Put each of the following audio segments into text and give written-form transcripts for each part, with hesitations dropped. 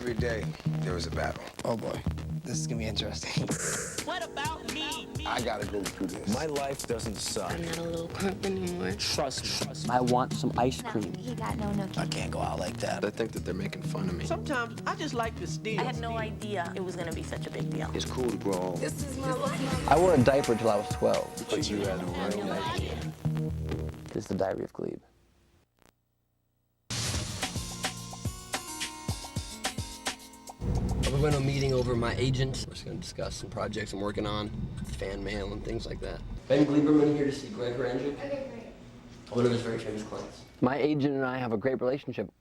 Every day, there was a battle. Oh boy, this is gonna be interesting. What about me? I gotta go through this. My life doesn't suck. I'm not a little crump anymore. Trust me. I want some ice cream. He got no nookie. I can't go out like that. I think that they're making fun of me. Sometimes I just like to steal. I had no idea it was gonna be such a big deal. It's cool to grow old. This is my life. I wore a diaper till I was 12. But you had a real idea. This is the Diary of Gleib. We went to a meeting over my agent. We're just going to discuss some projects I'm working on, fan mail and things like that. Ben Gleib here to see Greg Ranger. Okay, great. One of his very famous clients. My agent and I have a great relationship.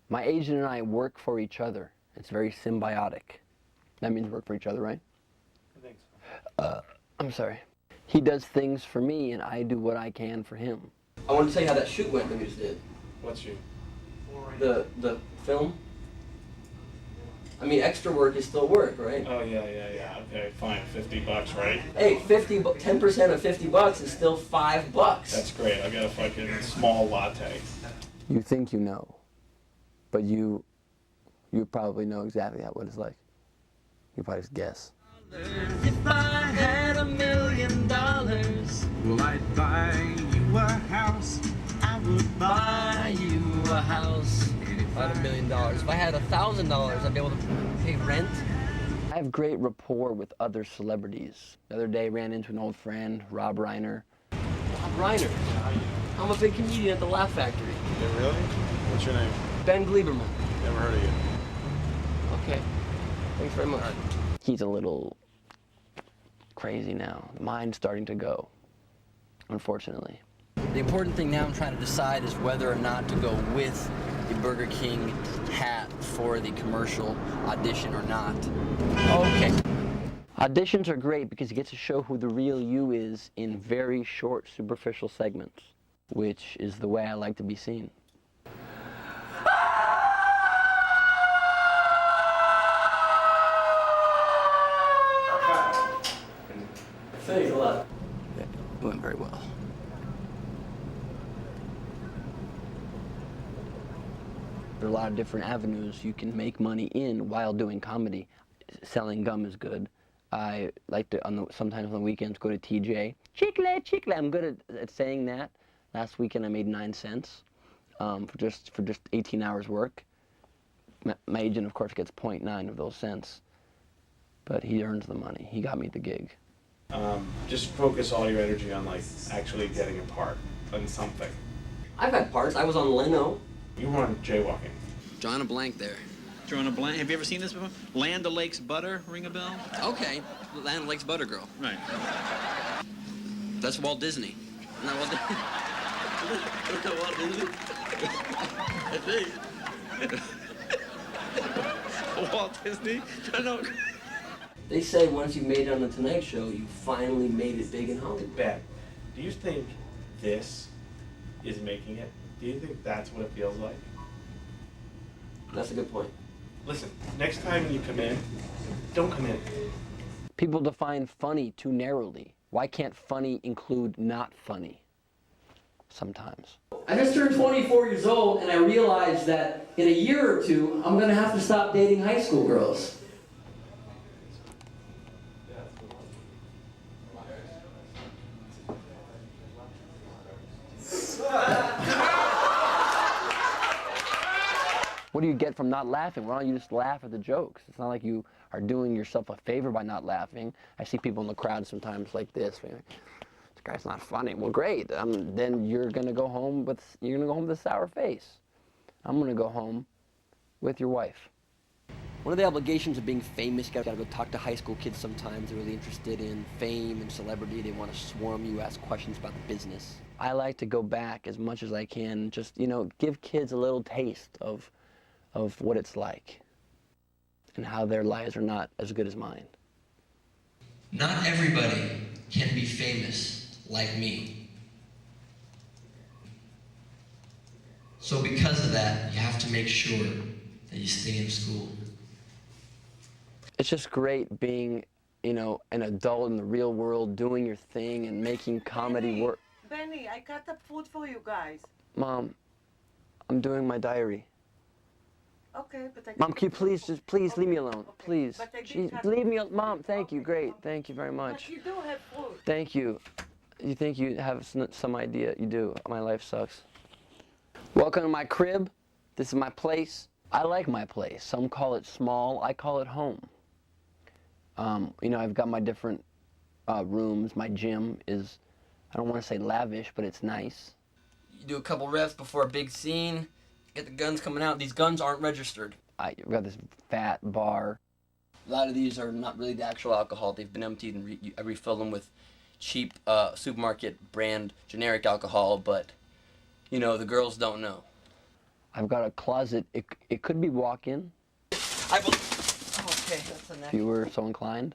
My agent and I work for each other. It's very symbiotic. That means work for each other, right? I think so. I'm sorry. He does things for me and I do what I can for him. I want to tell you how that shoot went that we just did. What's you? The film. I mean, extra work is still work, right? Oh, yeah. Okay, fine. $50, right? Hey, 10% of $50 is still $5. That's great. I got a fucking small latte. You think you know, but you probably know exactly what it's like. You probably just guess. If I had $1 million, well, I'd buy you a house. I would buy you a house. If I had $1 million. If I had $1,000, I'd be able to pay rent. I have great rapport with other celebrities. The other day, ran into an old friend, Rob Reiner. Rob Reiner. I'm a big comedian at the Laugh Factory. Yeah, really? What's your name? Ben Gleib. Never heard of you. Okay. Thanks very much. He's a little crazy now. Mine's starting to go, unfortunately. The important thing now I'm trying to decide is whether or not to go with the Burger King hat for the commercial audition or not. Okay. Auditions are great because you get to show who the real you is in very short, superficial segments, which is the way I like to be seen. Thanks a lot. Yeah, it went very well. There are a lot of different avenues you can make money in while doing comedy. Selling gum is good. I like to, sometimes on the weekends, go to TJ. Chicle, chicle. I'm good at saying that. Last weekend I made 9 cents for just 18 hours work. My agent, of course, gets 0.9 of those cents, but he earns the money. He got me the gig. Just focus all your energy on, like, actually getting a part on something. I've had parts. I was on Leno. You were on jaywalking. Drawing a blank there. Drawing a blank. Have you ever seen this before? Land O'Lakes Butter, ring a bell? Okay. Land O'Lakes Butter Girl. Right. That's Walt Disney. Isn't that Walt Disney? Isn't that Walt Disney? I think. Walt Disney? I know. They say once you made it on The Tonight Show, you finally made it big in Hollywood. Ben, do you think this is making it? Do you think that's what it feels like? That's a good point. Listen, next time you come in, don't come in. People define funny too narrowly. Why can't funny include not funny? Sometimes. I just turned 24 years old and I realized that in a year or two, I'm gonna have to stop dating high school girls. What do you get from not laughing? Why don't you just laugh at the jokes? It's not like you are doing yourself a favor by not laughing. I see people in the crowd sometimes like this. This guy's not funny. Well, great. Then you're gonna go home with a sour face. I'm gonna go home with your wife. One of the obligations of being famous, you gotta go talk to high school kids sometimes. They're really interested in fame and celebrity. They want to swarm you, ask questions about the business. I like to go back as much as I can, just, give kids a little taste of what it's like and how their lives are not as good as mine. Not everybody can be famous like me. So because of that, you have to make sure that you stay in school. It's just great being, an adult in the real world, doing your thing and making comedy work. Benny, I got the food for you guys. Mom, I'm doing my diary. Okay, but they Mom, can you please leave me alone, please? But they do Jeez, have leave me, food. Mom. Thank you, Okay, great, okay. thank you very much. But you do have food. Thank you. You think you have some idea? You do. My life sucks. Welcome to my crib. This is my place. I like my place. Some call it small. I call it home. You know, I've got my different rooms. My gym is, I don't want to say lavish, but it's nice. You do a couple reps before a big scene. Get the guns coming out. These guns aren't registered. I've got this fat bar. A lot of these are not really the actual alcohol. They've been emptied and I refill them with cheap supermarket brand generic alcohol, but you know, the girls don't know. I've got a closet. It could be walk-in. I will. Okay, that's the next. If you were so inclined.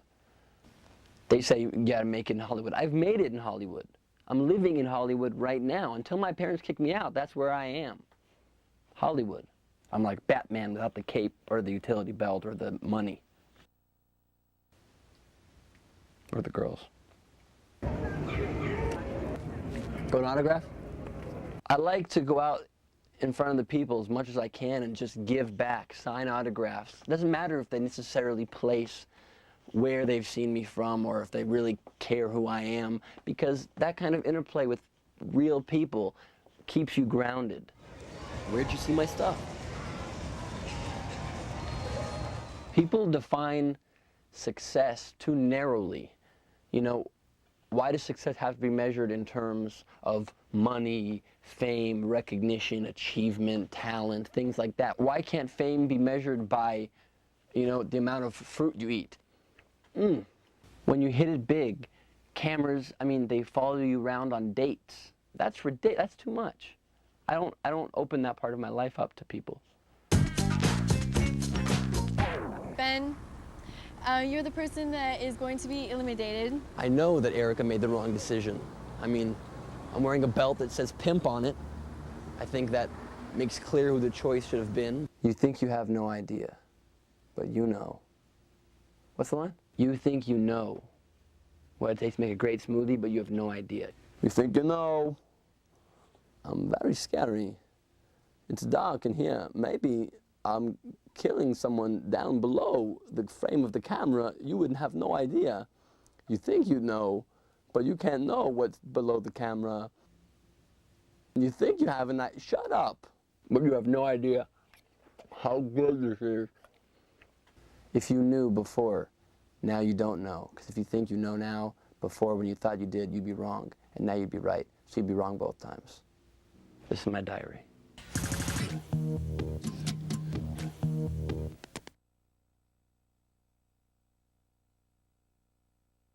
They say you gotta make it in Hollywood. I've made it in Hollywood. I'm living in Hollywood right now. Until my parents kick me out, that's where I am. Hollywood. I'm like Batman without the cape or the utility belt or the money. Or the girls. Go an autograph? I like to go out in front of the people as much as I can and just give back, sign autographs. It doesn't matter if they necessarily place where they've seen me from or if they really care who I am, because that kind of interplay with real people keeps you grounded. Where'd you see my stuff? People define success too narrowly. You know, why does success have to be measured in terms of money, fame, recognition, achievement, talent, things like that? Why can't fame be measured by, you know, the amount of fruit you eat? When you hit it big, cameras, I mean, they follow you around on dates. That's ridiculous. That's too much. I don't open that part of my life up to people. Ben, you're the person that is going to be eliminated. I know that Erica made the wrong decision. I mean, I'm wearing a belt that says pimp on it. I think that makes clear who the choice should have been. You think you have no idea, but you know. What's the line? You think you know what it takes to make a great smoothie, but you have no idea. You think you know. I'm very scary. It's dark in here. Maybe I'm killing someone down below the frame of the camera. You wouldn't have no idea. You think you know, but you can't know what's below the camera. You think you have an idea. Shut up. But you have no idea how good this is. If you knew before, now you don't know. Because if you think you know now, before when you thought you did, you'd be wrong. And now you'd be right. So you'd be wrong both times. This is my diary.